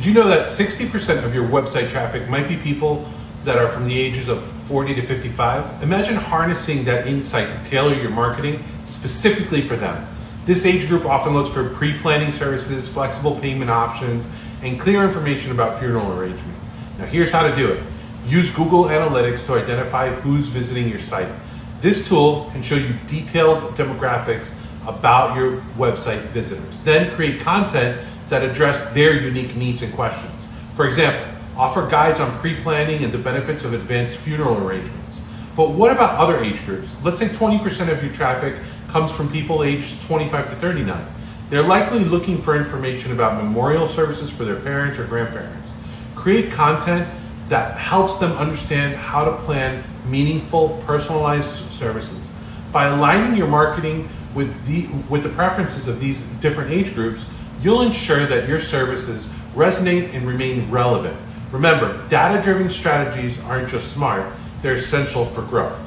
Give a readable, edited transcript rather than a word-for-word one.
you know that 60% of your website traffic might be people that are from the ages of 40 to 55? Imagine harnessing that insight to tailor your marketing specifically for them. This age group often looks for pre-planning services, flexible payment options, and clear information about funeral arrangement. Now here's how to do it. Use Google Analytics to identify who's visiting your site. This tool can show you detailed demographics about your website visitors. Then create content that address their unique needs and questions. For example, offer guides on pre-planning and the benefits of advanced funeral arrangements. But what about other age groups? Let's say 20% of your traffic comes from people aged 25 to 39. They're likely looking for information about memorial services for their parents or grandparents. Create content that helps them understand how to plan meaningful, personalized services. By aligning your marketing with the preferences of these different age groups, you'll ensure that your services resonate and remain relevant. Remember, data-driven strategies aren't just smart, they're essential for growth.